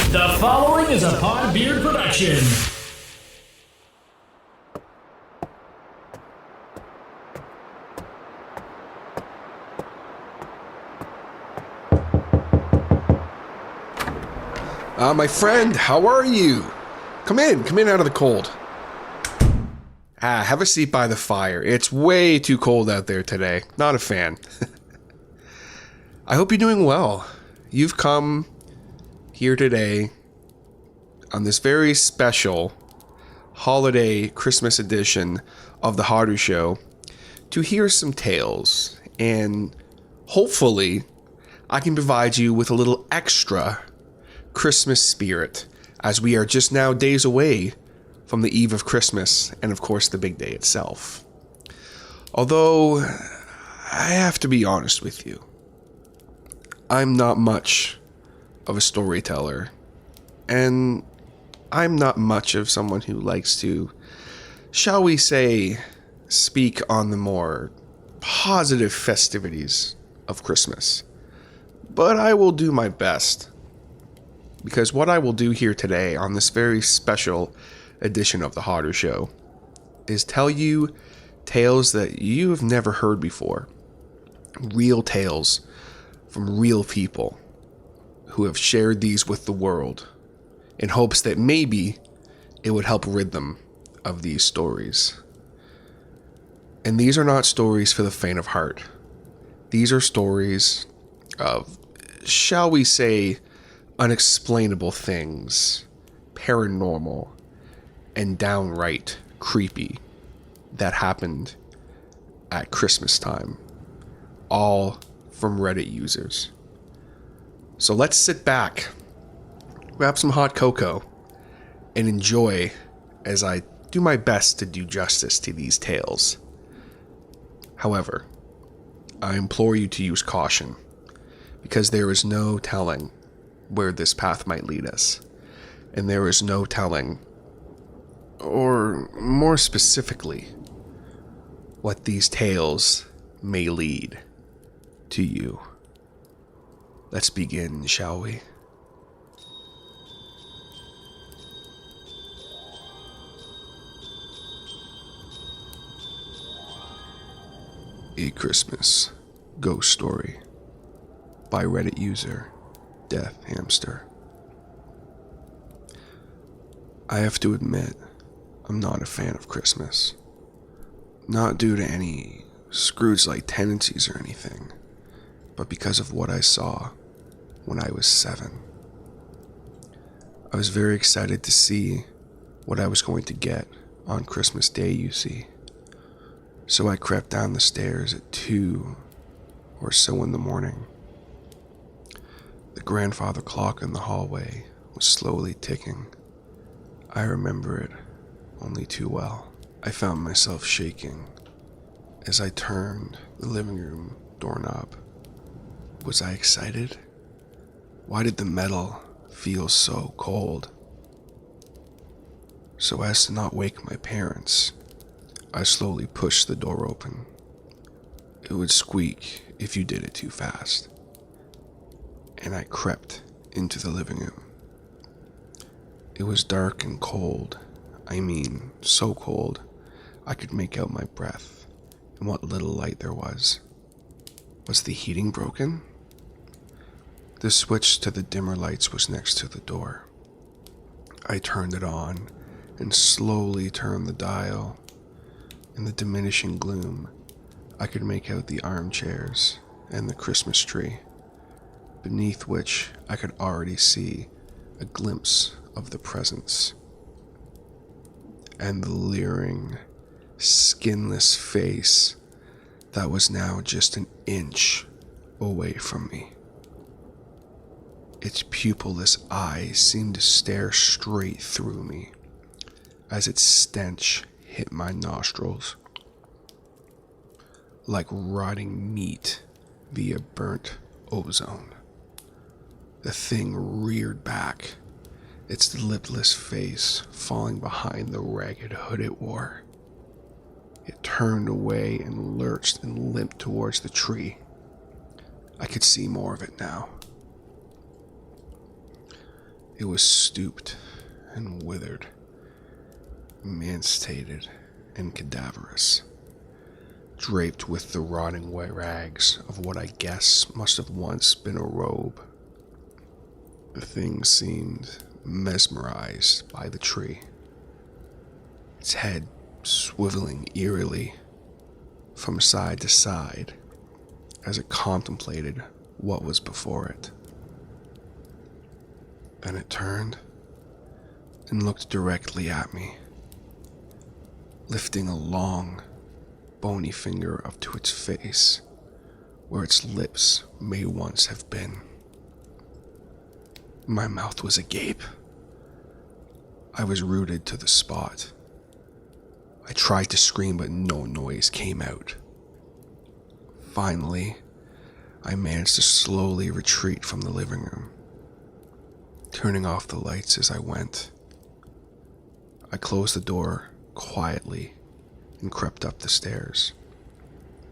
The following is a Podbeard production. My friend, how are you? Come in out of the cold. Have a seat by the fire. It's way too cold out there today. Not a fan. I hope you're doing well. You've come here today on this very special holiday Christmas edition of the Hodder Show to hear some tales, and hopefully I can provide you with a little extra Christmas spirit, as we are just now days away from the eve of Christmas and of course the big day itself. Although I have to be honest with you, I'm not much of a storyteller, and I'm not much of someone who likes to, shall we say, speak on the more positive festivities of Christmas. But I will do my best, because what I will do here today on this very special edition of the Hodder Show is tell you tales that you have never heard before. Real tales from real people who have shared these with the world in hopes that maybe it would help rid them of these stories. And these are not stories for the faint of heart. These are stories of, shall we say, unexplainable things, paranormal, and downright creepy that happened at Christmas time, all from Reddit users. So let's sit back, grab some hot cocoa, and enjoy as I do my best to do justice to these tales. However, I implore you to use caution, because there is no telling where this path might lead us, and there is no telling, or more specifically, what these tales may lead to you. Let's begin, shall we? A Christmas Ghost Story by Reddit user Death Hamster. I have to admit, I'm not a fan of Christmas. Not due to any Scrooge-like tendencies or anything, but because of what I saw when I was 7. I was very excited to see what I was going to get on Christmas Day, you see. So I crept down the stairs at 2 or so in the morning. The grandfather clock in the hallway was slowly ticking. I remember it only too well. I found myself shaking as I turned the living room doorknob. Was I excited? Why did the metal feel so cold? So as to not wake my parents, I slowly pushed the door open. It would squeak if you did it too fast. And I crept into the living room. It was dark and cold. I mean, so cold, I could make out my breath and what little light there was. Was the heating broken? The switch to the dimmer lights was next to the door. I turned it on and slowly turned the dial. In the diminishing gloom, I could make out the armchairs and the Christmas tree, beneath which I could already see a glimpse of the presents, and the leering, skinless face that was now just an inch away from me. Its pupilless eyes seemed to stare straight through me as its stench hit my nostrils like rotting meat via burnt ozone. The thing reared back, its lipless face falling behind the ragged hood it wore. It turned away and lurched and limped towards the tree. I could see more of it now. It was stooped and withered, emaciated and cadaverous, draped with the rotting white rags of what I guess must have once been a robe. The thing seemed mesmerized by the tree, its head swiveling eerily from side to side as it contemplated what was before it. Then it turned and looked directly at me, lifting a long, bony finger up to its face, where its lips may once have been. My mouth was agape. I was rooted to the spot. I tried to scream, but no noise came out. Finally, I managed to slowly retreat from the living room, turning off the lights as I went. I closed the door quietly and crept up the stairs,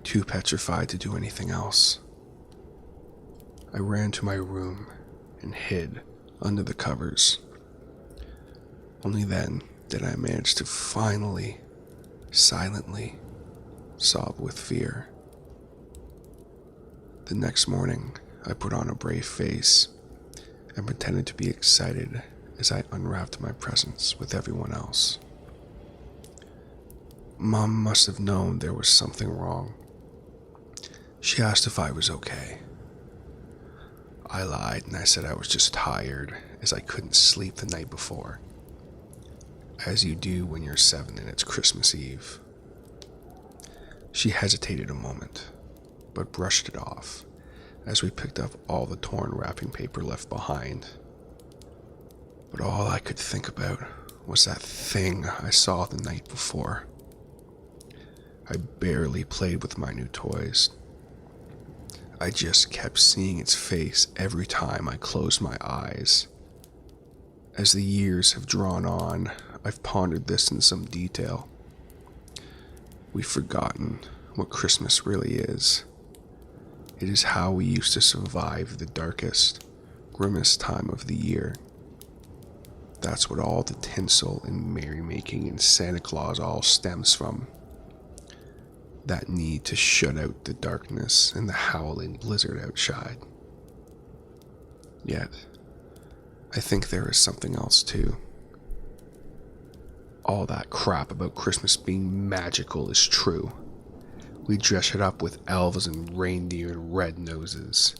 too petrified to do anything else. I ran to my room and hid under the covers. Only then did I manage to finally, silently sob with fear. The next morning, I put on a brave face and pretended to be excited as I unwrapped my presents with everyone else. Mom must have known there was something wrong. She asked if I was okay. I lied and I said I was just tired as I couldn't sleep the night before, as you do when you're 7 and it's Christmas Eve. She hesitated a moment, but brushed it off as we picked up all the torn wrapping paper left behind. But all I could think about was that thing I saw the night before. I barely played with my new toys. I just kept seeing its face every time I closed my eyes. As the years have drawn on, I've pondered this in some detail. We've forgotten what Christmas really is. It is how we used to survive the darkest, grimmest time of the year. That's what all the tinsel and merrymaking and Santa Claus all stems from. That need to shut out the darkness and the howling blizzard outside. Yet, I think there is something else too. All that crap about Christmas being magical is true. We dress it up with elves and reindeer and red noses.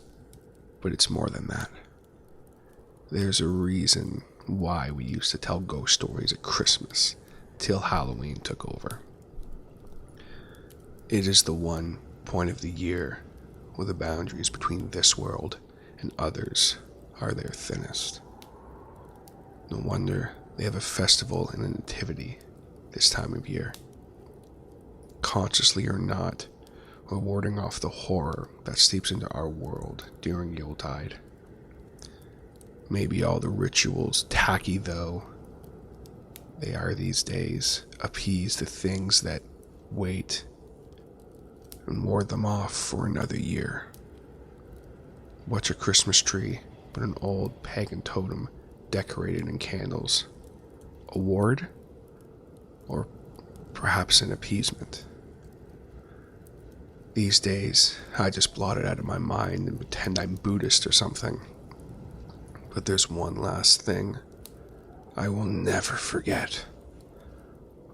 But it's more than that. There's a reason why we used to tell ghost stories at Christmas till Halloween took over. It is the one point of the year where the boundaries between this world and others are their thinnest. No wonder they have a festival and a nativity this time of year. Consciously or not, we're warding off the horror that seeps into our world during Yuletide. Maybe all the rituals, tacky though they are these days, appease the things that wait and ward them off for another year. What's a Christmas tree but an old pagan totem decorated in candles? A ward? Or perhaps an appeasement? These days, I just blot it out of my mind and pretend I'm Buddhist or something. But there's one last thing I will never forget.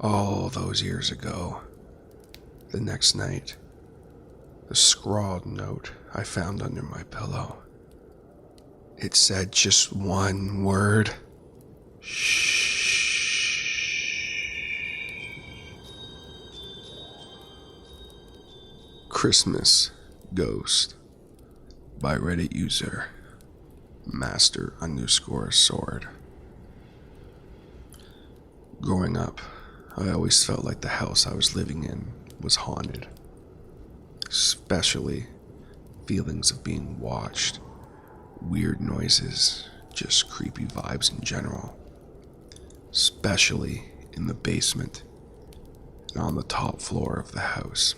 All those years ago, the next night, the scrawled note I found under my pillow. It said just one word. Shh. Christmas Ghost by Reddit user Master_Sword. Growing up, I always felt like the house I was living in was haunted. Especially feelings of being watched, weird noises, just creepy vibes in general. Especially in the basement and on the top floor of the house.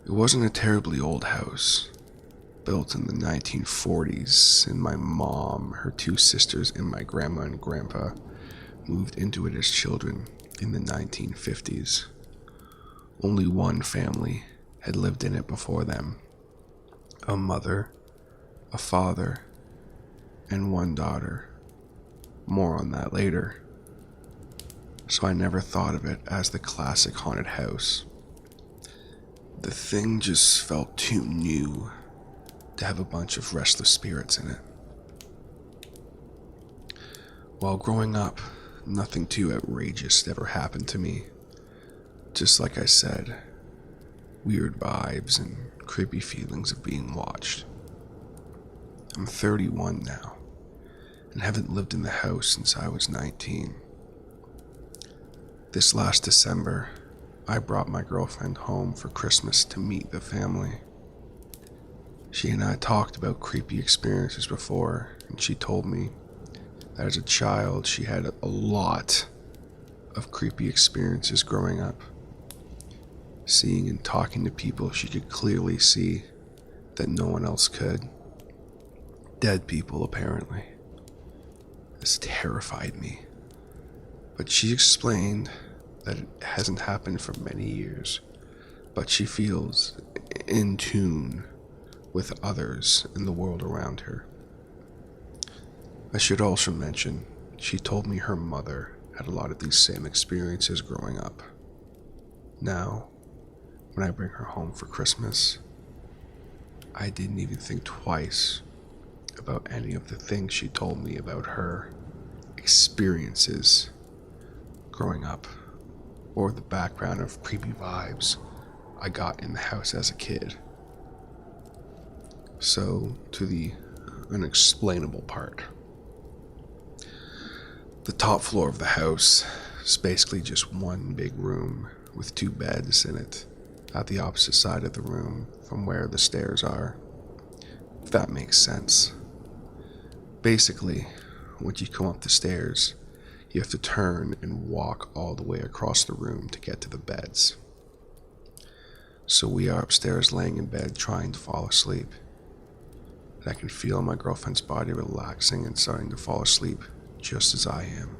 It wasn't a terribly old house, built in the 1940s, and my mom, her two sisters, and my grandma and grandpa moved into it as children in the 1950s. Only one family had lived in it before them. A mother, a father, and one daughter. More on that later. So I never thought of it as the classic haunted house. The thing just felt too new to have a bunch of restless spirits in it. While growing up, nothing too outrageous ever happened to me. Just like I said, weird vibes and creepy feelings of being watched. I'm 31 now, and haven't lived in the house since I was 19. This last December, I brought my girlfriend home for Christmas to meet the family. She and I talked about creepy experiences before, and she told me that as a child she had a lot of creepy experiences growing up. Seeing and talking to people she could clearly see that no one else could. Dead people, apparently. This terrified me. But she explained that it hasn't happened for many years, but she feels in tune with others in the world around her. I should also mention, she told me her mother had a lot of these same experiences growing up. Now, when I bring her home for Christmas, I didn't even think twice about any of the things she told me about her experiences growing up, or the background of creepy vibes I got in the house as a kid. So, to the unexplainable part. The top floor of the house is basically just one big room with two beds in it at the opposite side of the room from where the stairs are, if that makes sense. Basically, once you come up the stairs, you have to turn and walk all the way across the room to get to the beds. So we are upstairs laying in bed trying to fall asleep. And I can feel my girlfriend's body relaxing and starting to fall asleep just as I am.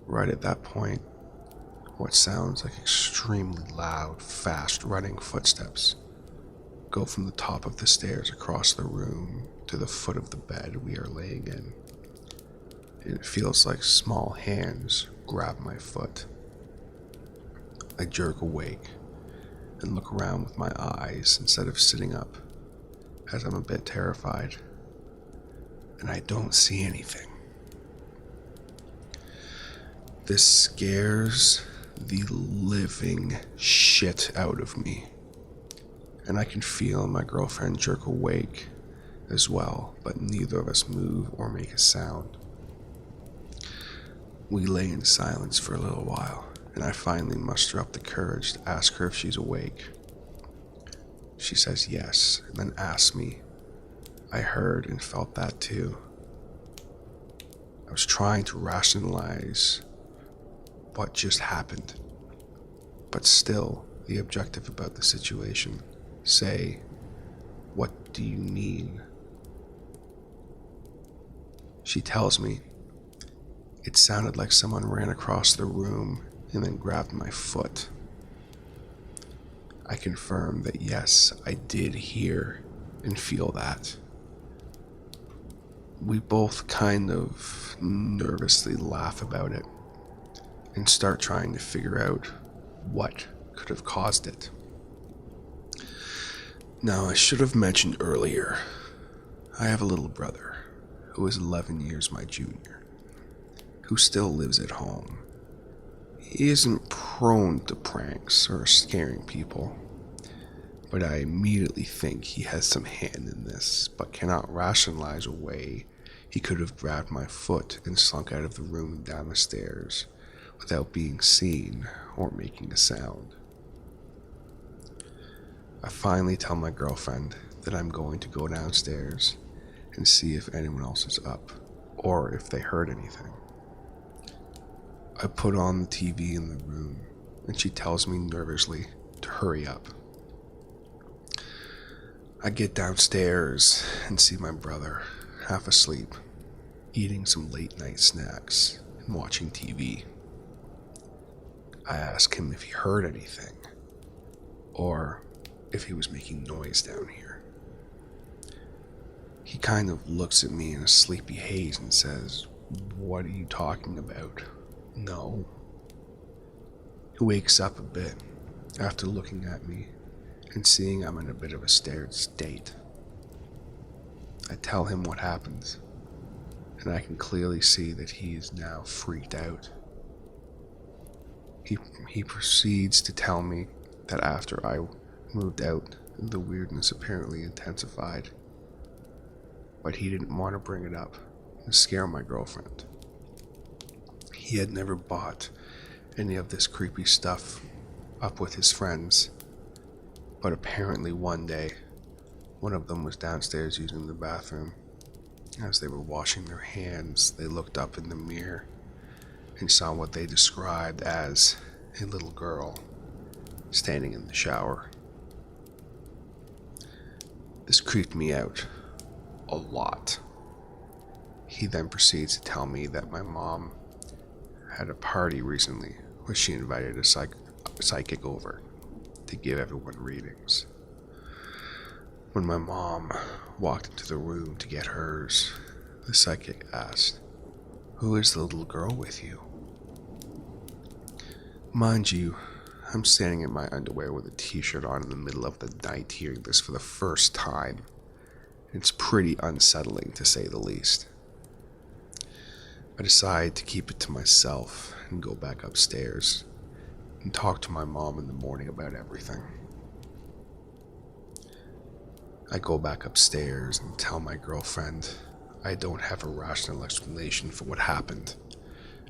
Right at that point, what sounds like extremely loud, fast running footsteps go from the top of the stairs across the room to the foot of the bed we are laying in. And it feels like small hands grab my foot. I jerk awake and look around with my eyes instead of sitting up, as I'm a bit terrified, and I don't see anything. This scares the living shit out of me, and I can feel my girlfriend jerk awake as well, but neither of us move or make a sound. We lay in silence for a little while, and I finally muster up the courage to ask her if she's awake. She says yes, and then asks me. I heard and felt that too. I was trying to rationalize what just happened, but still the objective about the situation. Say, what do you mean? She tells me, it sounded like someone ran across the room and then grabbed my foot. I confirm that yes, I did hear and feel that. We both kind of nervously laugh about it and start trying to figure out what could have caused it. Now, I should have mentioned earlier, I have a little brother who is 11 years my junior, who still lives at home. He isn't prone to pranks or scaring people, but I immediately think he has some hand in this, but cannot rationalize a way he could have grabbed my foot and slunk out of the room and down the stairs without being seen or making a sound. I finally tell my girlfriend that I'm going to go downstairs and see if anyone else is up, or if they heard anything. I put on the TV in the room, and she tells me nervously to hurry up. I get downstairs and see my brother, half asleep, eating some late night snacks and watching TV. I ask him if he heard anything, or if he was making noise down here. He kind of looks at me in a sleepy haze and says, "What are you talking about?" "No." He wakes up a bit after looking at me and seeing I'm in a bit of a scared state. I tell him what happened, and I can clearly see that he is now freaked out. He proceeds to tell me that after I moved out, the weirdness apparently intensified, but he didn't want to bring it up to scare my girlfriend. He had never bought any of this creepy stuff up with his friends, but apparently one day, one of them was downstairs using the bathroom. As they were washing their hands, they looked up in the mirror and saw what they described as a little girl standing in the shower. This creeped me out a lot. He then proceeds to tell me that my mom had a party recently where she invited a psychic over to give everyone readings. When my mom walked into the room to get hers, the psychic asked, "Who is the little girl with you?" Mind you, I'm standing in my underwear with a t-shirt on in the middle of the night hearing this for the first time. It's pretty unsettling, to say the least. I decide to keep it to myself and go back upstairs and talk to my mom in the morning about everything. I go back upstairs and tell my girlfriend I don't have a rational explanation for what happened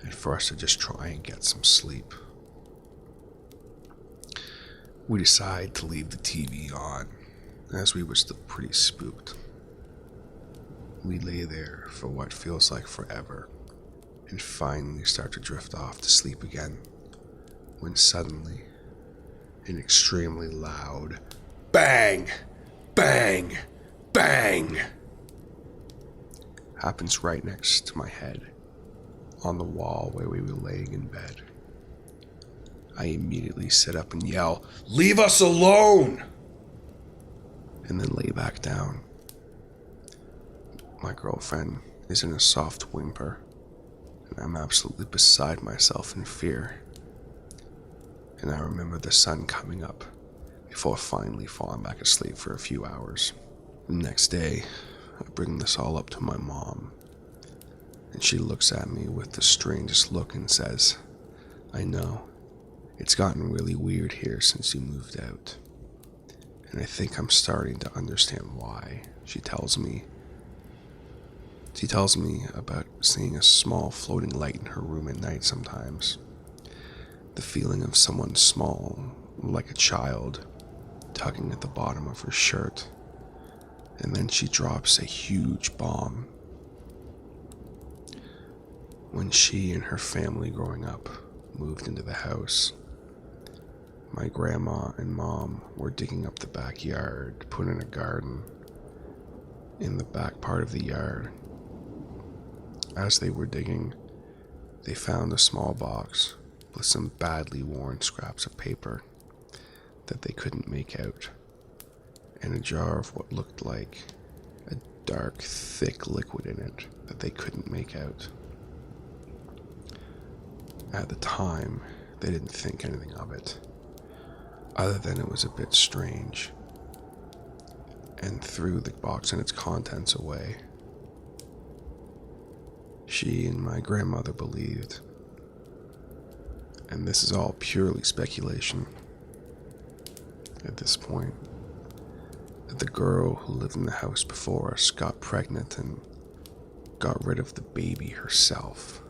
and for us to just try and get some sleep. We decide to leave the TV on, as we were still pretty spooked. We lay there for what feels like forever, and finally start to drift off to sleep again, when suddenly, an extremely loud bang, bang, bang happens right next to my head, on the wall where we were laying in bed. I immediately sit up and yell, "Leave us alone!" and then lay back down. My girlfriend is in a soft whimper, and I'm absolutely beside myself in fear. And I remember the sun coming up before finally falling back asleep for a few hours. The next day, I bring this all up to my mom, and she looks at me with the strangest look and says, "I know. It's gotten really weird here since you moved out. And I think I'm starting to understand why." She tells me about seeing a small floating light in her room at night sometimes. The feeling of someone small, like a child, tugging at the bottom of her shirt. And then she drops a huge bomb. When she and her family growing up moved into the house, my grandma and mom were digging up the backyard to put in a garden in the back part of the yard. As they were digging, they found a small box with some badly worn scraps of paper that they couldn't make out, and a jar of what looked like a dark, thick liquid in it that they couldn't make out. At the time, they didn't think anything of it, other than it was a bit strange, and threw the box and its contents away. She and my grandmother believed, and this is all purely speculation at this point, that the girl who lived in the house before us got pregnant and got rid of the baby herself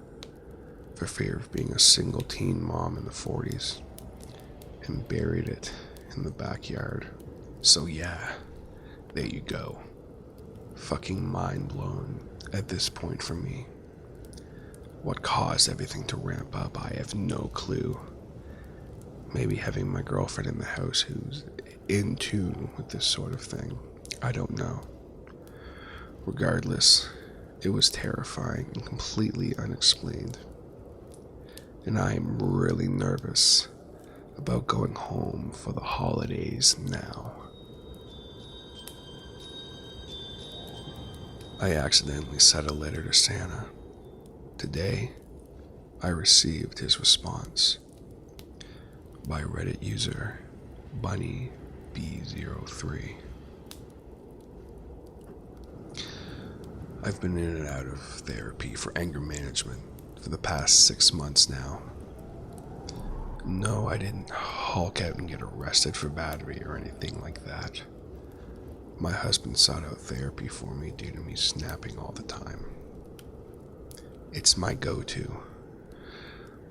for fear of being a single teen mom in the 40s, and buried it in the backyard. So yeah, there you go. Fucking mind blown at this point for me. What caused everything to ramp up, I have no clue. Maybe having my girlfriend in the house who's in tune with this sort of thing. I don't know. Regardless, it was terrifying and completely unexplained. And I am really nervous about going home for the holidays now. I accidentally sent a letter to Santa. Today, I received his response by Reddit user BunnyB03. I've been in and out of therapy for anger management for the past 6 months now. No, I didn't hulk out and get arrested for battery or anything like that. My husband sought out therapy for me due to me snapping all the time. It's my go-to.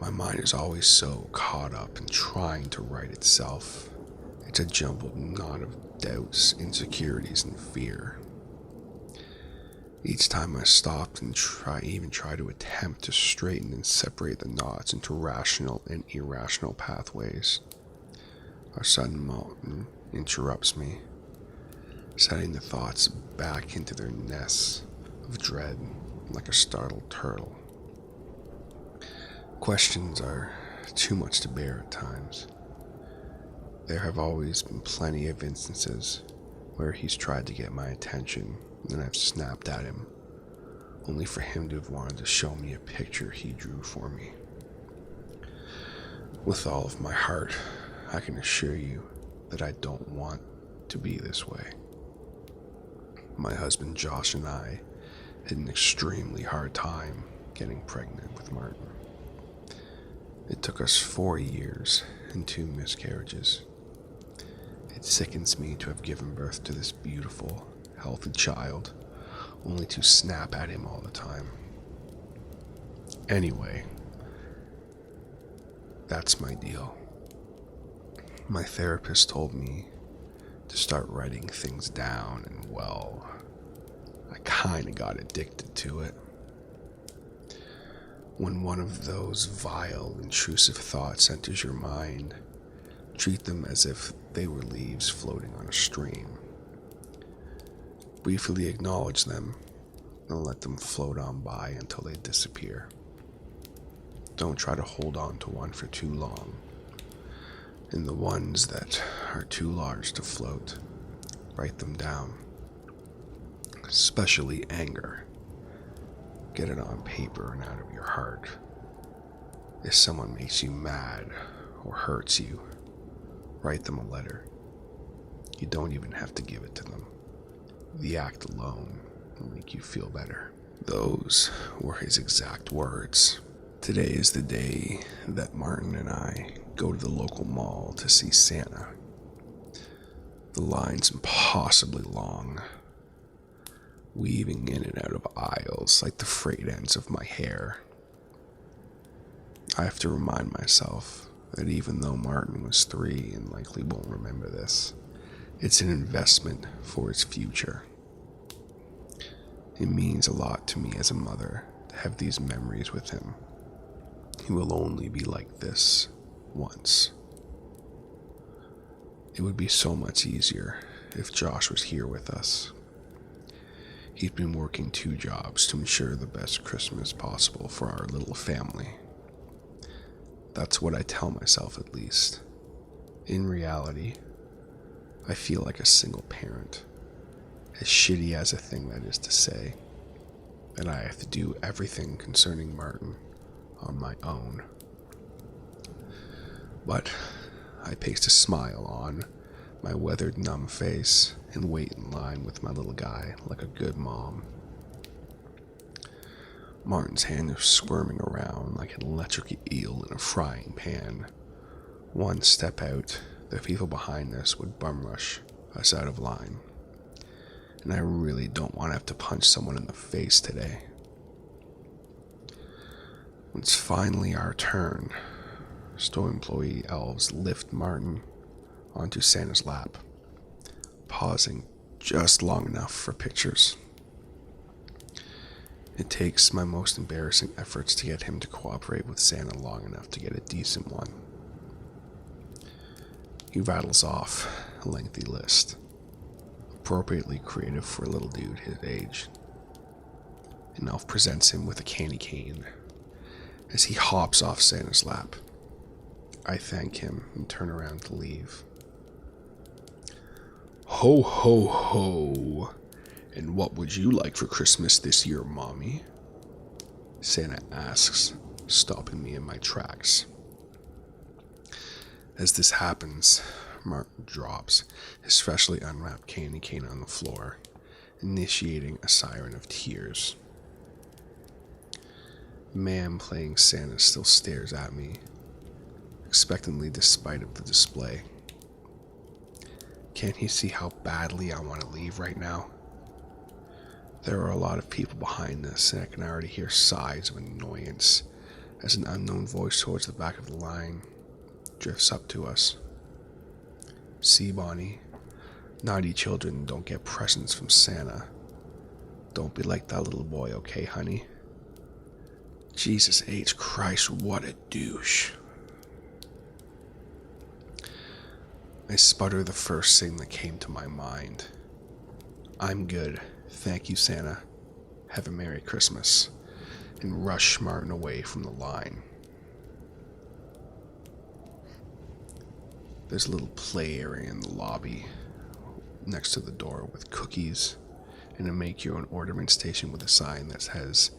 My mind is always so caught up in trying to right itself. It's a jumbled knot of doubts, insecurities, and fear. Each time I stopped and try to attempt to straighten and separate the knots into rational and irrational pathways, our sudden mountain interrupts me, setting the thoughts back into their nests of dread like a startled turtle. Questions are too much to bear at times. There have always been plenty of instances where he's tried to get my attention and I've snapped at him, only for him to have wanted to show me a picture he drew for me. With all of my heart, I can assure you that I don't want to be this way. My husband Josh and I had an extremely hard time getting pregnant with Martin. It took us 4 years and 2 miscarriages. It sickens me to have given birth to this beautiful, healthy child, only to snap at him all the time. Anyway, that's my deal. My therapist told me to start writing things down, and well, I kinda got addicted to it. When one of those vile, intrusive thoughts enters your mind, treat them as if they were leaves floating on a stream. Briefly acknowledge them, and let them float on by until they disappear. Don't try to hold on to one for too long. And the ones that are too large to float, write them down. Especially anger. Get it on paper and out of your heart. If someone makes you mad or hurts you, write them a letter. You don't even have to give it to them. The act alone will make you feel better. Those were his exact words. Today is the day that Martin and I go to the local mall to see Santa. The line's impossibly long, weaving in and out of aisles like the frayed ends of my hair. I have to remind myself that even though Martin was 3 and likely won't remember this, it's an investment for his future. It means a lot to me as a mother to have these memories with him. He will only be like this once. It would be so much easier if Josh was here with us. He'd been working 2 jobs to ensure the best Christmas possible for our little family. That's what I tell myself, at least. In reality, I feel like a single parent, as shitty as a thing that is to say, and I have to do everything concerning Martin on my own. But I paste a smile on my weathered, numb face and wait in line with my little guy like a good mom. Martin's hand is squirming around like an electric eel in a frying pan. One step out, the people behind us would bum rush us out of line. And I really don't want to have to punch someone in the face today. When it's finally our turn, store employee elves lift Martin onto Santa's lap, pausing just long enough for pictures. It takes my most embarrassing efforts to get him to cooperate with Santa long enough to get a decent one. He rattles off a lengthy list. appropriately creative for a little dude his age. An elf presents him with a candy cane as he hops off Santa's lap. I thank him and turn around to leave. Ho, ho, ho. And what would you like for Christmas this year, Mommy? Santa asks, stopping me in my tracks. As this happens, Martin drops his freshly unwrapped candy cane on the floor, initiating a siren of tears. Man playing Santa still stares at me, expectantly despite of the display. Can't he see how badly I want to leave right now? There are a lot of people behind this, and I can already hear sighs of annoyance as an unknown voice towards the back of the line drifts up to us. See, Bonnie, naughty children don't get presents from Santa. Don't be like that little boy, okay, honey? Jesus H. Christ, what a douche. I sputter the first thing that came to my mind. I'm good. Thank you, Santa. Have a Merry Christmas. And rush Martin away from the line. There's a little play area in the lobby next to the door with cookies and a make-your-own-ornament station with a sign that says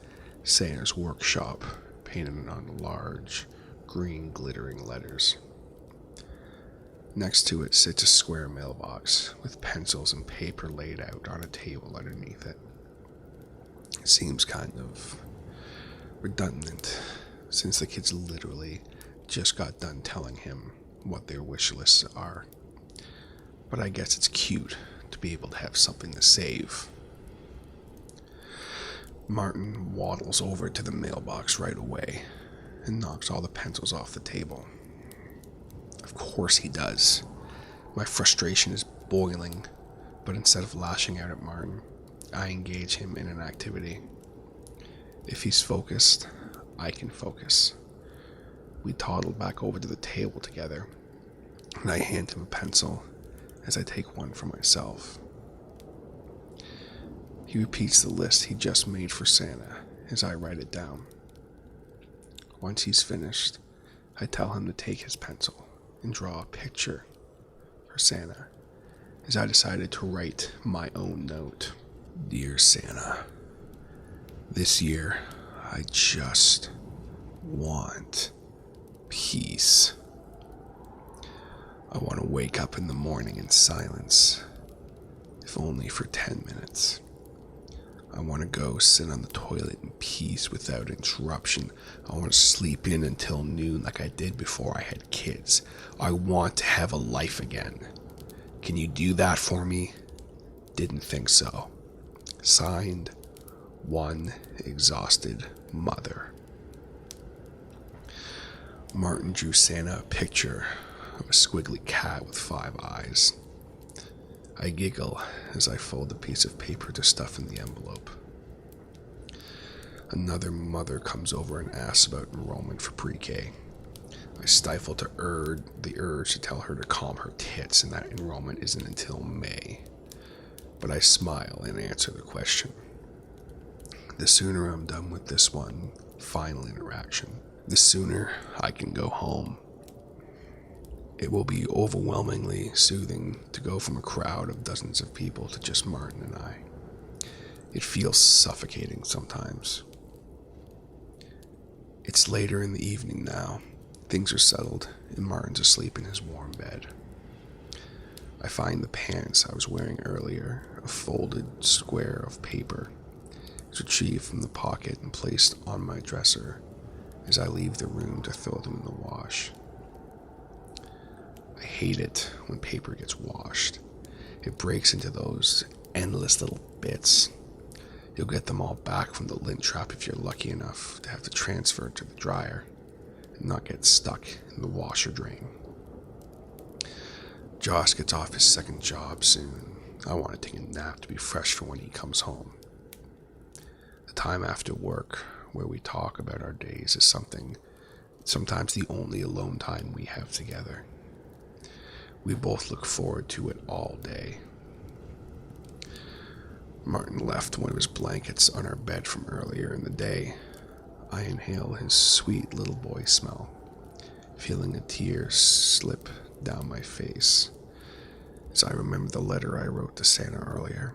Santa's Workshop painted on large, green, glittering letters. Next to it sits a square mailbox with pencils and paper laid out on a table underneath it. It seems kind of redundant, since the kids literally just got done telling him what their wish lists are. But I guess it's cute to be able to have something to save. Martin waddles over to the mailbox right away and knocks all the pencils off the table. Of course he does. My frustration is boiling, but instead of lashing out at Martin, I engage him in an activity. If he's focused, I can focus. We toddle back over to the table together, and I hand him a pencil as I take one for myself. He repeats the list he just made for Santa as I write it down. Once he's finished, I tell him to take his pencil and draw a picture for Santa, as I decided to write my own note. Dear Santa, this year I just want peace. I want to wake up in the morning in silence, if only for 10 minutes. I want to go sit on the toilet in peace without interruption. I want to sleep in until noon like I did before I had kids. I want to have a life again. Can you do that for me? Didn't think so. Signed, one exhausted mother. Martin drew Santa a picture of a squiggly cat with 5 eyes. I giggle as I fold a piece of paper to stuff in the envelope. Another mother comes over and asks about enrollment for pre-K. I stifle the urge to tell her to calm her tits and that enrollment isn't until May. But I smile and answer the question. The sooner I'm done with this one final interaction, the sooner I can go home. It will be overwhelmingly soothing to go from a crowd of dozens of people to just Martin and I. It feels suffocating sometimes. It's later in the evening now. Things are settled, and Martin's asleep in his warm bed. I find the pants I was wearing earlier, a folded square of paper. It's retrieved from the pocket and placed on my dresser as I leave the room to throw them in the wash. I hate it when paper gets washed. It breaks into those endless little bits. You'll get them all back from the lint trap if you're lucky enough to have to transfer it to the dryer and not get stuck in the washer drain. Josh gets off his second job soon. I want to take a nap to be fresh for when he comes home. The time after work where we talk about our days is sometimes the only alone time we have together. We both look forward to it all day. Martin left one of his blankets on our bed from earlier in the day. I inhale his sweet little boy smell, feeling a tear slip down my face as I remember the letter I wrote to Santa earlier.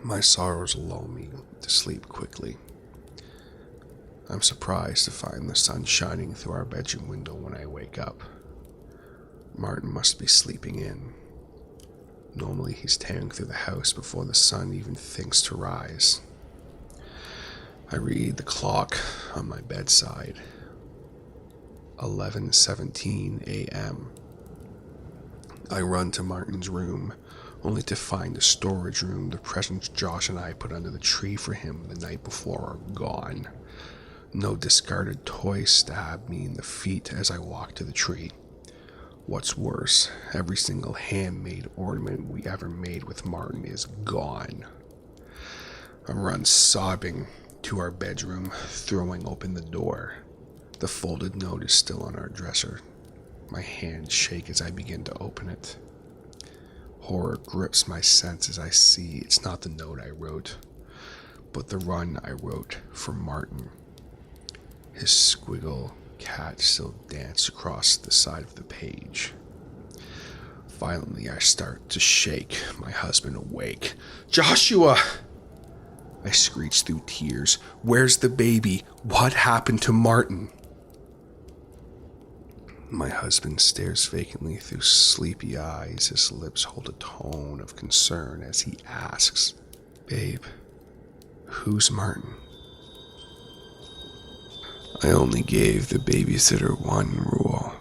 My sorrows lull me to sleep quickly. I'm surprised to find the sun shining through our bedroom window when I wake up. Martin must be sleeping in. Normally he's tearing through the house before the sun even thinks to rise. I read the clock on my bedside. 11:17 a.m. I run to Martin's room, only to find the storage room the presents Josh and I put under the tree for him the night before are gone. No discarded toys stab me in the feet as I walk to the tree. What's worse, every single handmade ornament we ever made with Martin is gone. I run sobbing to our bedroom, throwing open the door. The folded note is still on our dresser. My hands shake as I begin to open it. Horror grips my senses as I see it's not the note I wrote, but the run I wrote for Martin. His squiggle cat still danced across the side of the page. Violently, I start to shake my husband awake. "Joshua!" I screech through tears. "Where's the baby? What happened to Martin?" My husband stares vacantly through sleepy eyes. His lips hold a tone of concern as he asks, "Babe, who's Martin?" I only gave the babysitter one rule.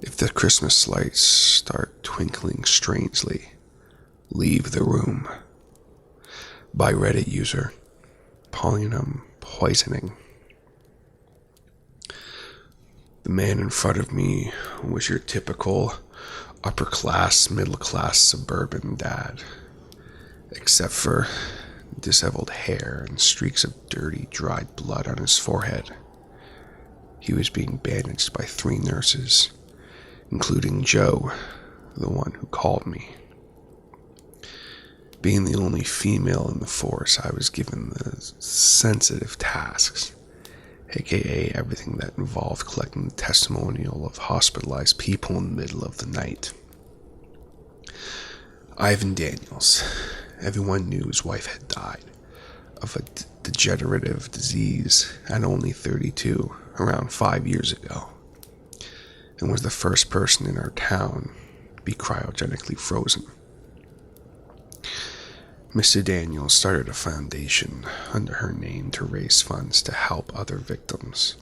If the Christmas lights start twinkling strangely, leave the room. By Reddit user, Polonium Poisoning. The man in front of me was your typical upper-class, middle-class suburban dad, except for disheveled hair and streaks of dirty, dried blood on his forehead. He was being bandaged by 3 nurses, including Joe, the one who called me. Being the only female in the force, I was given the sensitive tasks, aka everything that involved collecting the testimonial of hospitalized people in the middle of the night. Ivan Daniels. Everyone knew his wife had died of a degenerative disease at only 32, around 5 years ago, and was the first person in our town to be cryogenically frozen. Mr. Daniels started a foundation under her name to raise funds to help other victims.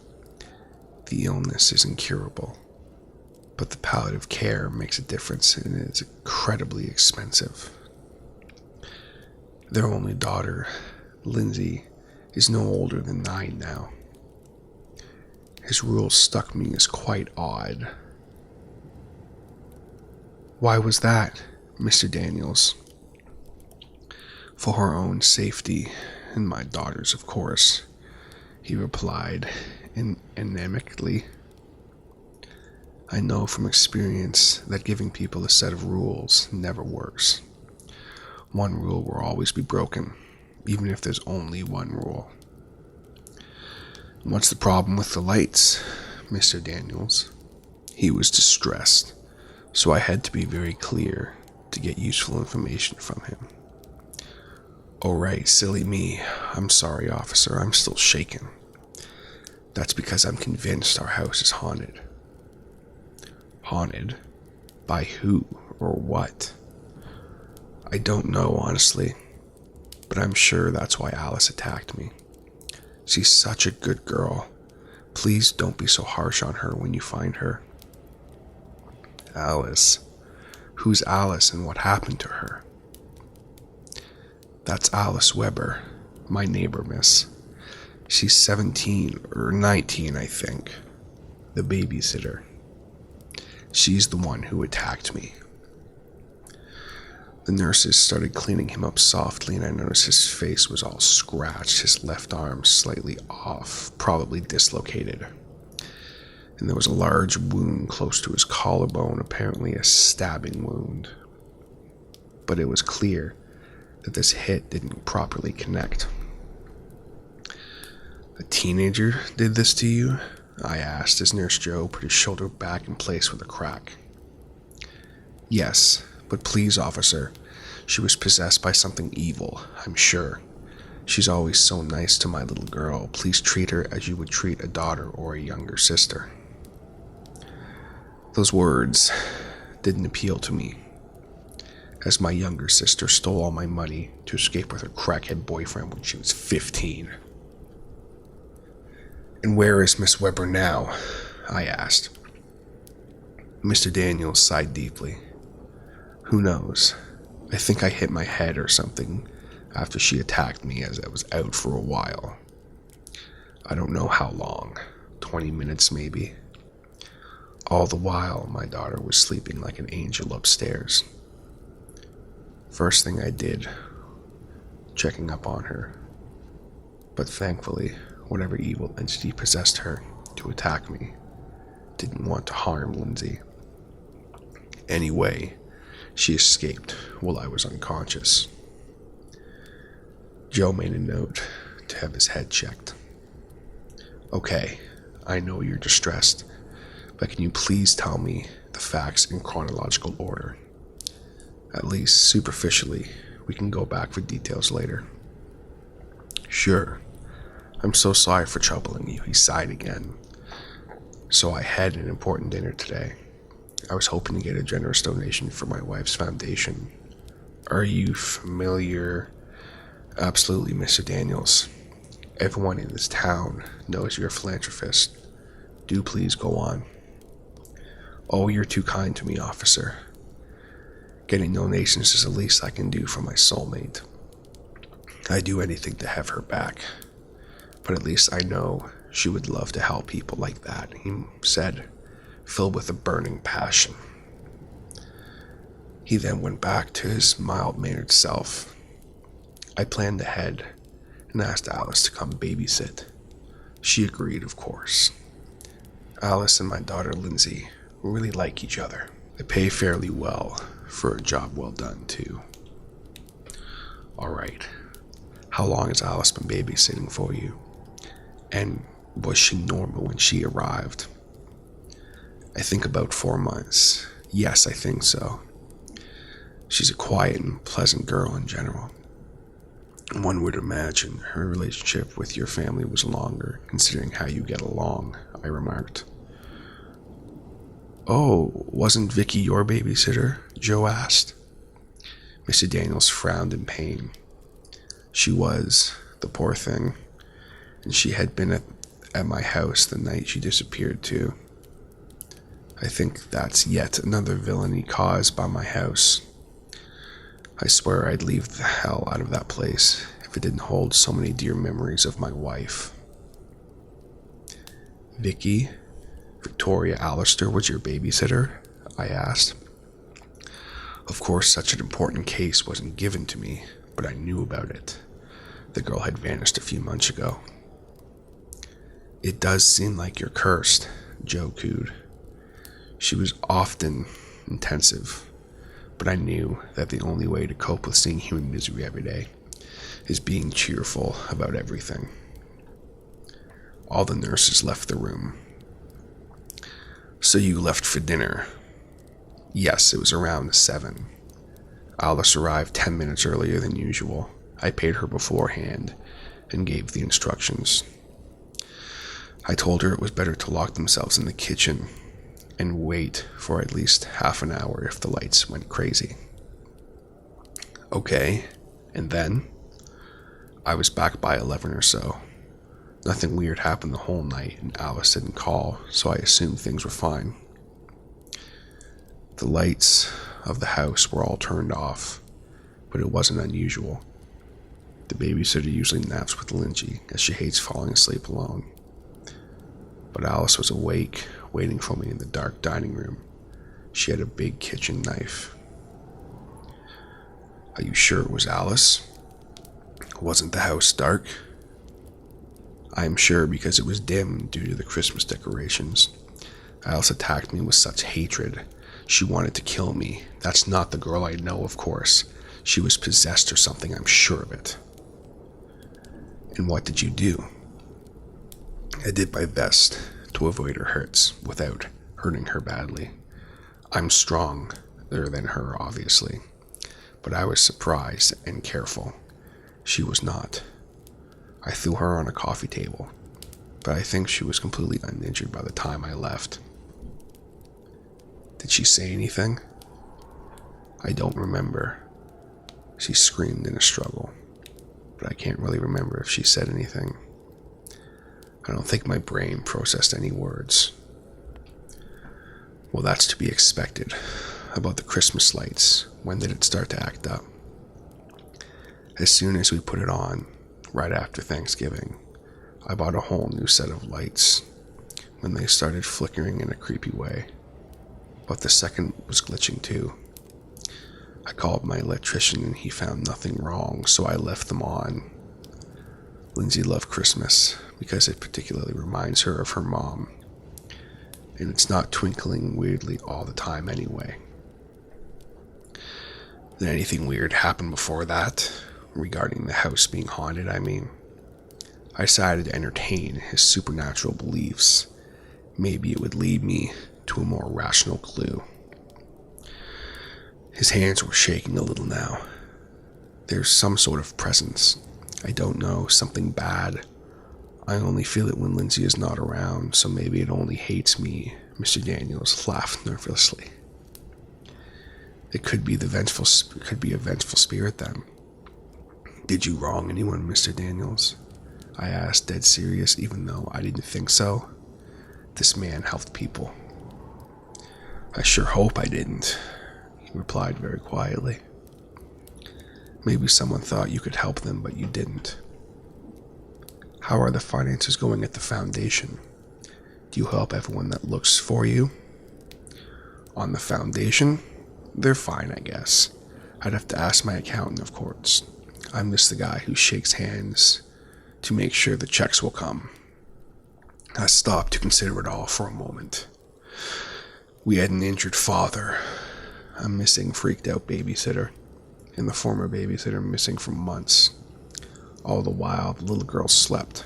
The illness is incurable, but the palliative care makes a difference and is incredibly expensive. Their only daughter, Lindsay, is no older than 9 now. His rule struck me as quite odd. "Why was that, Mr. Daniels?" "For her own safety, and my daughter's, of course," he replied anemically. "I know from experience that giving people a set of rules never works. One rule will always be broken, even if there's only one rule." "What's the problem with the lights, Mr. Daniels?" He was distressed, so I had to be very clear to get useful information from him. "Oh right, silly me. I'm sorry, officer, I'm still shaken. That's because I'm convinced our house is haunted." "Haunted? By who or what?" "I don't know, honestly, but I'm sure that's why Alice attacked me. She's such a good girl. Please don't be so harsh on her when you find her." "Alice? Who's Alice and what happened to her?" "That's Alice Weber, my neighbor, miss. She's 17 or 19, I think. The babysitter. She's the one who attacked me." The nurses started cleaning him up softly, and I noticed his face was all scratched, his left arm slightly off, probably dislocated. And there was a large wound close to his collarbone, apparently a stabbing wound. But it was clear that this hit didn't properly connect. A teenager did this to you? I asked as Nurse Joe put his shoulder back in place with a crack. Yes, but please, officer, she was possessed by something evil, I'm sure. She's always so nice to my little girl. Please treat her as you would treat a daughter or a younger sister. Those words didn't appeal to me, as my younger sister stole all my money to escape with her crackhead boyfriend when she was 15. And where is Miss Weber now? I asked. Mr. Daniels sighed deeply. Who knows? I think I hit my head or something after she attacked me as I was out for a while. I don't know how long, 20 minutes maybe. All the while, my daughter was sleeping like an angel upstairs. First thing I did, checking up on her. But thankfully, whatever evil entity possessed her to attack me didn't want to harm Lindsay. Anyway, she escaped while I was unconscious. Joe made a note to have his head checked. Okay, I know you're distressed, but can you please tell me the facts in chronological order? At least superficially, we can go back for details later. Sure. I'm so sorry for troubling you, he sighed again. So I had an important dinner today. I was hoping to get a generous donation for my wife's foundation. Are you familiar? Absolutely, Mr. Daniels. Everyone in this town knows you're a philanthropist. Do please go on. Oh, you're too kind to me, officer. Getting donations is the least I can do for my soulmate. I'd do anything to have her back. But at least I know she would love to help people like that, he said, filled with a burning passion. He then went back to his mild-mannered self. I planned ahead and asked Alice to come babysit. She agreed, of course. Alice and my daughter Lindsay really like each other. They pay fairly well for a job well done, too. Alright, how long has Alice been babysitting for you? And was she normal when she arrived? I think about 4 months. Yes, I think so. She's a quiet and pleasant girl in general. One would imagine her relationship with your family was longer, considering how you get along, I remarked. Oh, wasn't Vicky your babysitter? Joe asked. Mr. Daniels frowned in pain. She was, the poor thing, and she had been at my house the night she disappeared too. I think that's yet another villainy caused by my house. I swear I'd leave the hell out of that place if it didn't hold so many dear memories of my wife. Vicky, Victoria Allister was your babysitter? I asked. Of course, such an important case wasn't given to me, but I knew about it. The girl had vanished a few months ago. It does seem like you're cursed, Joe cooed. She was often intensive, but I knew that the only way to cope with seeing human misery every day is being cheerful about everything. All the nurses left the room. So you left for dinner? Yes, it was around 7. Alice arrived 10 minutes earlier than usual. I paid her beforehand and gave the instructions. I told her it was better to lock themselves in the kitchen and wait for at least half an hour if the lights went crazy. Okay, and then? I was back by 11 or so. Nothing weird happened the whole night, and Alice didn't call, so I assumed things were fine. The lights of the house were all turned off, but it wasn't unusual. The babysitter usually naps with Lindsay, as she hates falling asleep alone. But Alice was awake, waiting for me in the dark dining room. She had a big kitchen knife. Are you sure it was Alice? Wasn't the house dark? I am sure because it was dim due to the Christmas decorations. Alice attacked me with such hatred. She wanted to kill me. That's not the girl I know, of course. She was possessed or something, I'm sure of it. And what did you do? I did my best to avoid her hurts without hurting her badly. I'm stronger than her, obviously, but I was surprised and careful. She was not. I threw her on a coffee table, but I think she was completely uninjured by the time I left. Did she say anything? I don't remember. She screamed in a struggle, but I can't really remember if she said anything. I don't think my brain processed any words. Well, that's to be expected. About the Christmas lights, when did it start to act up? As soon as we put it on, right after Thanksgiving, I bought a whole new set of lights when they started flickering in a creepy way. But the second was glitching too. I called my electrician and he found nothing wrong, so I left them on. Lindsay loved Christmas because it particularly reminds her of her mom. And it's not twinkling weirdly all the time anyway. Did anything weird happen before that? Regarding the house being haunted, I mean. I decided to entertain his supernatural beliefs. Maybe it would lead me to a more rational clue. His hands were shaking a little now. There's some sort of presence. I don't know, something bad. I only feel it when Lindsay is not around, so maybe it only hates me. Mr. Daniels laughed nervously. It could be a vengeful spirit then. Did you wrong anyone, Mr. Daniels? I asked, dead serious, even though I didn't think so. This man helped people. I sure hope I didn't, he replied very quietly. Maybe someone thought you could help them, but you didn't. How are the finances going at the foundation? Do you help everyone that looks for you? On the foundation? They're fine, I guess. I'd have to ask my accountant, of course. I'm just the guy who shakes hands to make sure the checks will come. I stopped to consider it all for a moment. We had an injured father, a missing, freaked out babysitter, and the former babysitter missing for months. All the while, the little girl slept.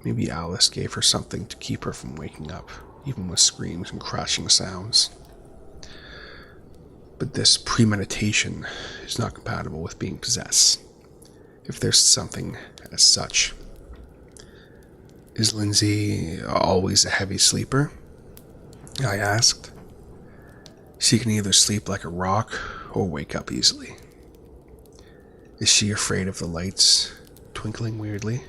Maybe Alice gave her something to keep her from waking up, even with screams and crashing sounds. But this premeditation is not compatible with being possessed, if there's something as such. Is Lindsay always a heavy sleeper? I asked. She can either sleep like a rock or wake up easily. Is she afraid of the lights twinkling weirdly?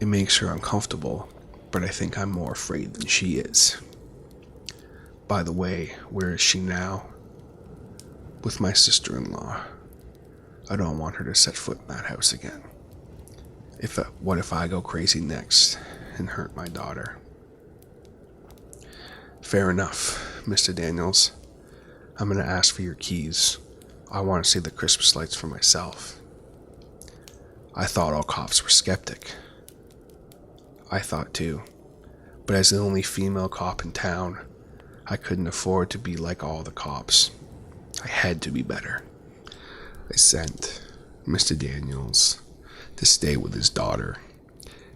It makes her uncomfortable, but I think I'm more afraid than she is. By the way, where is she now? With my sister-in-law. I don't want her to set foot in that house again. What if I go crazy next and hurt my daughter? Fair enough, Mr. Daniels. I'm going to ask for your keys. I want to see the Christmas lights for myself. I thought all cops were skeptic. I thought too. But as the only female cop in town, I couldn't afford to be like all the cops. I had to be better. I sent Mr. Daniels to stay with his daughter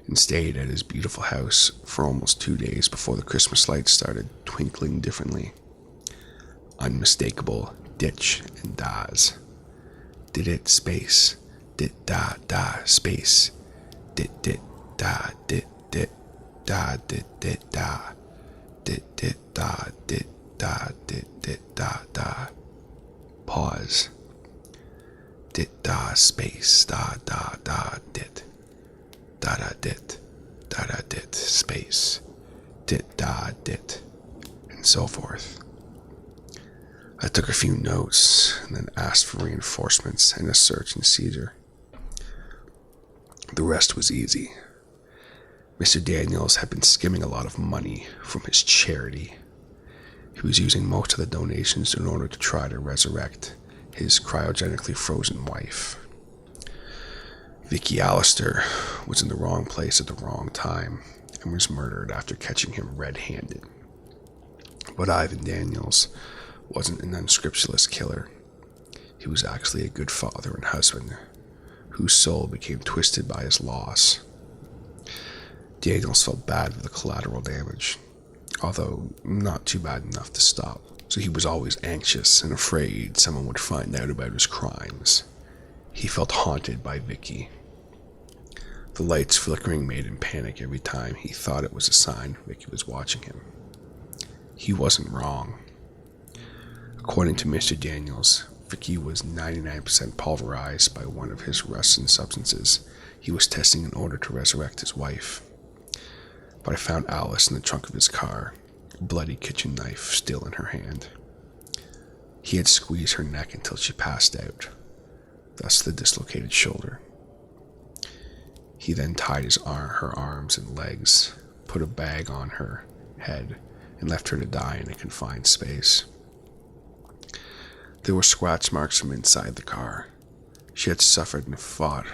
and stayed at his beautiful house for almost 2 days before the Christmas lights started twinkling differently. Unmistakable ditch and das. Did it space. Dit da da space. Dit da dit da dit da. Dit da dit da. Pause. Dit da space da dit. Da dit space. Dit da dit. And so forth. I took a few notes and then asked for reinforcements and a search and seizure. The rest was easy. Mr. Daniels had been skimming a lot of money from his charity. He was using most of the donations in order to try to resurrect his cryogenically frozen wife. Vicky Allister was in the wrong place at the wrong time and was murdered after catching him red-handed. But Ivan Daniels wasn't an unscrupulous killer. He was actually a good father and husband, whose soul became twisted by his loss. Daniels felt bad for the collateral damage, although not too bad enough to stop, so he was always anxious and afraid someone would find out about his crimes. He felt haunted by Vicky. The lights flickering made him panic every time he thought it was a sign Vicky was watching him. He wasn't wrong. According to Mr. Daniels, Vicky was 99% pulverized by one of his rusting substances he was testing in order to resurrect his wife. But I found Alice in the trunk of his car, a bloody kitchen knife still in her hand. He had squeezed her neck until she passed out, thus the dislocated shoulder. He then tied her arms and legs, put a bag on her head, and left her to die in a confined space. There were scratch marks from inside the car. She had suffered and fought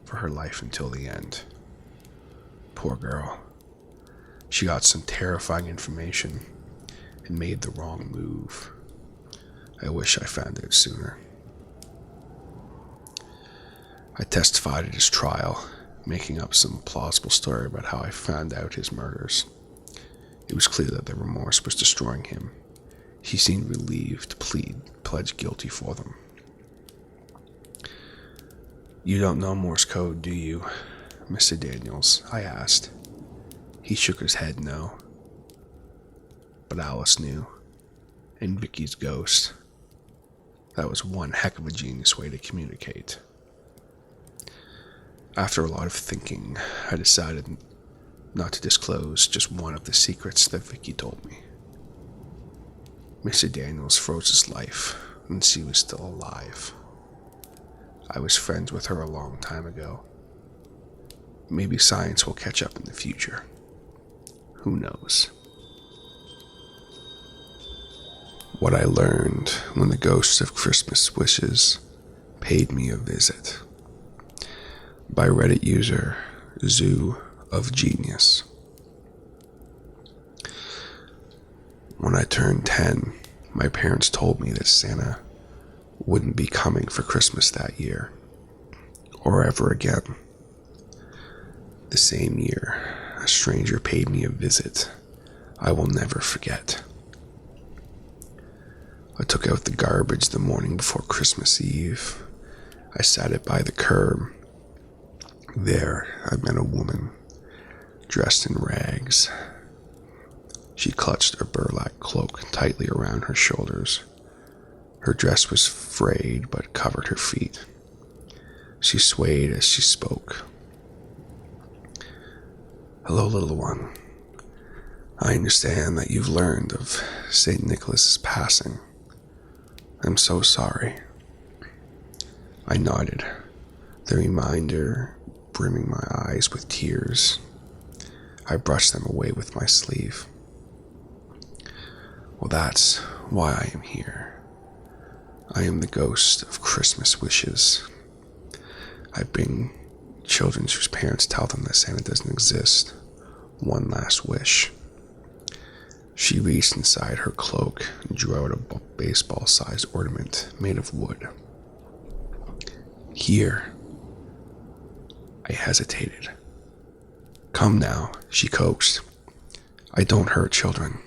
for her life until the end. Poor girl. She got some terrifying information and made the wrong move. I wish I found out sooner. I testified at his trial, making up some plausible story about how I found out his murders. It was clear that the remorse was destroying him. He seemed relieved to pledge guilty for them. "You don't know Morse code, do you, Mr. Daniels?" I asked. He shook his head no. But Alice knew. And Vicky's ghost. That was one heck of a genius way to communicate. After a lot of thinking, I decided not to disclose just one of the secrets that Vicky told me. Mr. Daniels froze his life when she was still alive. I was friends with her a long time ago. Maybe science will catch up in the future. Who knows? What I learned when the ghost of Christmas wishes paid me a visit. By Reddit user Zoo of Genius. When I turned 10, my parents told me that Santa wouldn't be coming for Christmas that year, or ever again. The same year, a stranger paid me a visit I will never forget. I took out the garbage the morning before Christmas Eve. I sat it by the curb. There, I met a woman, dressed in rags. She clutched a burlap cloak tightly around her shoulders. Her dress was frayed but covered her feet. She swayed as she spoke. "Hello, little one. I understand that you've learned of St. Nicholas's passing. I'm so sorry." I nodded, the reminder brimming my eyes with tears. I brushed them away with my sleeve. "Well, that's why I am here. I am the ghost of Christmas wishes. I bring children whose parents tell them that Santa doesn't exist one last wish." She reached inside her cloak and drew out a baseball-sized ornament made of wood. "Here." I hesitated. "Come now," she coaxed. "I don't hurt children."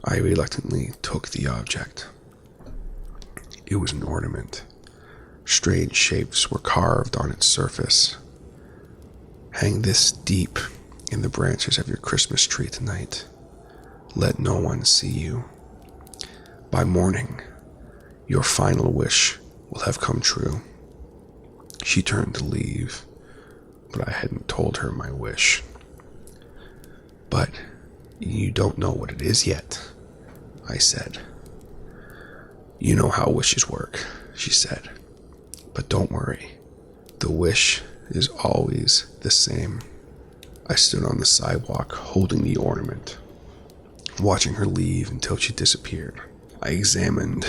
I reluctantly took the object. It was an ornament. Strange shapes were carved on its surface. "Hang this deep in the branches of your Christmas tree tonight. Let no one see you. By morning, your final wish will have come true." She turned to leave, but I hadn't told her my wish. "But you don't know what it is yet," I said. "You know how wishes work," she said. "But don't worry, the wish is always the same." I stood on the sidewalk holding the ornament, watching her leave until she disappeared. I examined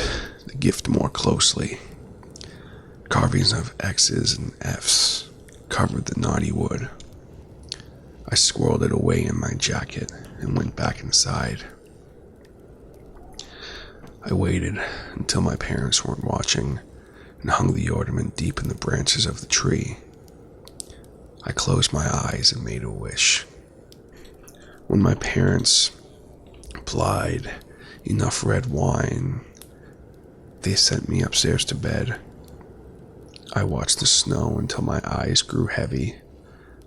the gift more closely. Carvings of X's and F's covered the naughty wood. I squirreled it away in my jacket and went back inside. I waited until my parents weren't watching and hung the ornament deep in the branches of the tree. I closed my eyes and made a wish. When my parents applied enough red wine, they sent me upstairs to bed. I watched the snow until my eyes grew heavy.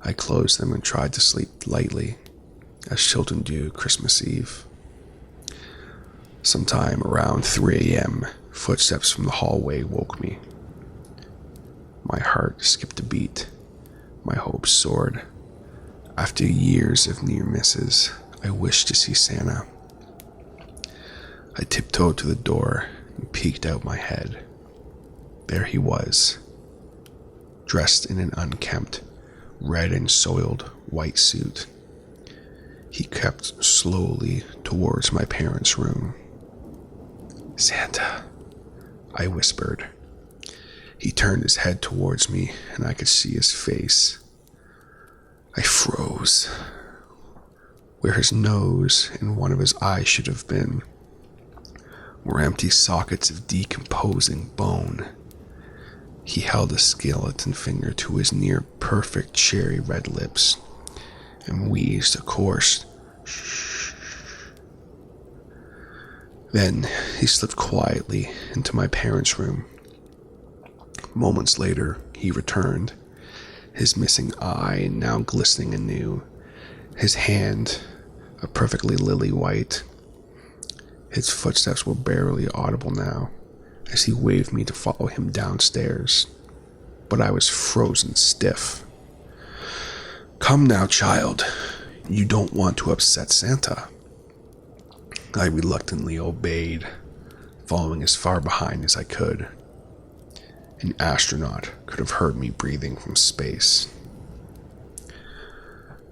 I closed them and tried to sleep lightly, as children do Christmas Eve. Sometime around 3 a.m., footsteps from the hallway woke me. My heart skipped a beat. My hopes soared. After years of near misses, I wished to see Santa. I tiptoed to the door and peeked out my head. There he was, dressed in an unkempt, red and soiled white suit. He crept slowly towards my parents' room. "Santa," I whispered. He turned his head towards me, and I could see his face. I froze. Where his nose and one of his eyes should have been were empty sockets of decomposing bone. He held a skeleton finger to his near-perfect cherry red lips and wheezed a coarse shh. Then he slipped quietly into my parents' room. Moments later, he returned, his missing eye now glistening anew, his hand a perfectly lily white. His footsteps were barely audible now, as he waved me to follow him downstairs, but I was frozen stiff. "Come now, child. You don't want to upset Santa." I reluctantly obeyed, following as far behind as I could. An astronaut could have heard me breathing from space.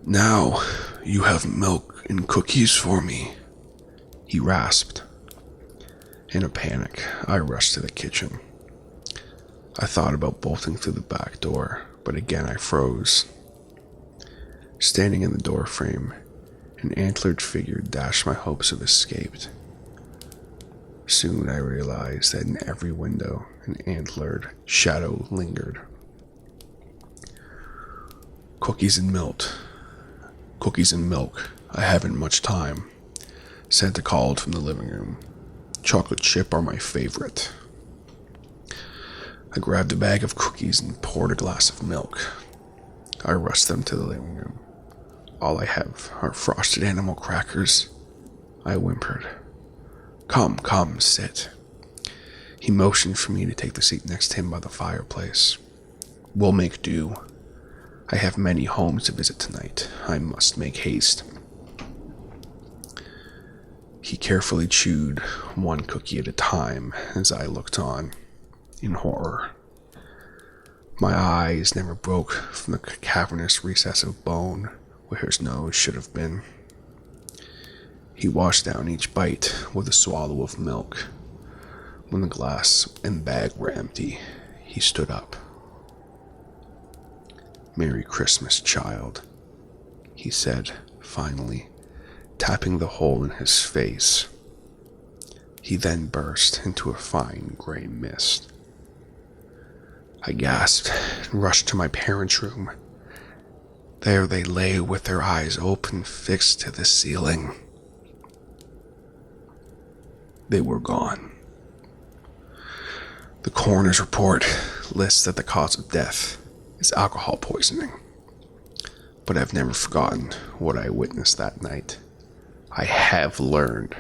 "Now you have milk and cookies for me," he rasped. In a panic, I rushed to the kitchen. I thought about bolting through the back door, but again I froze. Standing in the doorframe, an antlered figure dashed my hopes of escape. Soon I realized that in every window an antlered shadow lingered. Cookies and milk. Cookies and milk. I haven't much time," Santa called from the living room. "Chocolate chip are my favorite." I grabbed a bag of cookies and poured a glass of milk. I rushed them to the living room. "All I have are frosted animal crackers," I whimpered. Come, sit." He motioned for me to take the seat next to him by the fireplace. "We'll make do. I have many homes to visit tonight. I must make haste." He carefully chewed one cookie at a time as I looked on, in horror. My eyes never broke from the cavernous recess of bone where his nose should have been. He washed down each bite with a swallow of milk. When the glass and bag were empty, he stood up. "Merry Christmas, child," he said, finally, tapping the hole in his face. He then burst into a fine gray mist. I gasped and rushed to my parents' room. There they lay with their eyes open, fixed to the ceiling. They were gone. The coroner's report lists that the cause of death is alcohol poisoning. But I've never forgotten what I witnessed that night. I have learned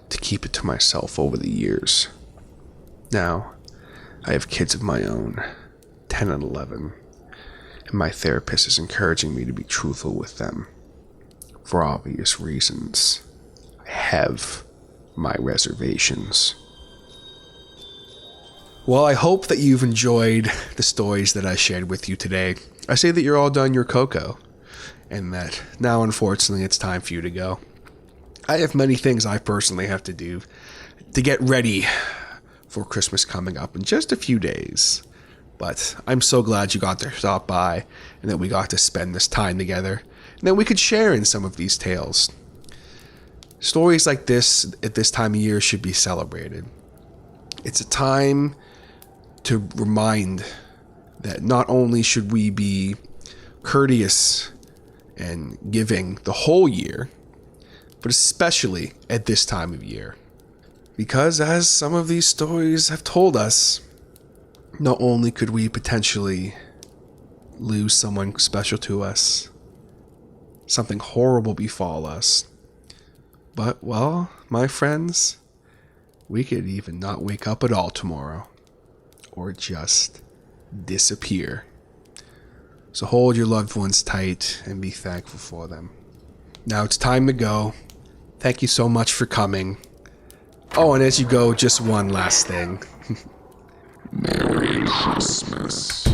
to keep it to myself over the years. Now, I have kids of my own, 10 and 11, and my therapist is encouraging me to be truthful with them. For obvious reasons, I have my reservations. Well, I hope that you've enjoyed the stories that I shared with you today. I say that you're all done your cocoa, and that now, unfortunately, it's time for you to go. I have many things I personally have to do to get ready for Christmas coming up in just a few days. But I'm so glad you got to stop by and that we got to spend this time together and that we could share in some of these tales. Stories like this at this time of year should be celebrated. It's a time to remind that not only should we be courteous and giving the whole year, but especially at this time of year. Because as some of these stories have told us, not only could we potentially lose someone special to us, something horrible befall us, but, well, my friends, we could even not wake up at all tomorrow, or just disappear. So hold your loved ones tight and be thankful for them. Now it's time to go. Thank you so much for coming. Oh, and as you go, just one last thing. Merry Christmas.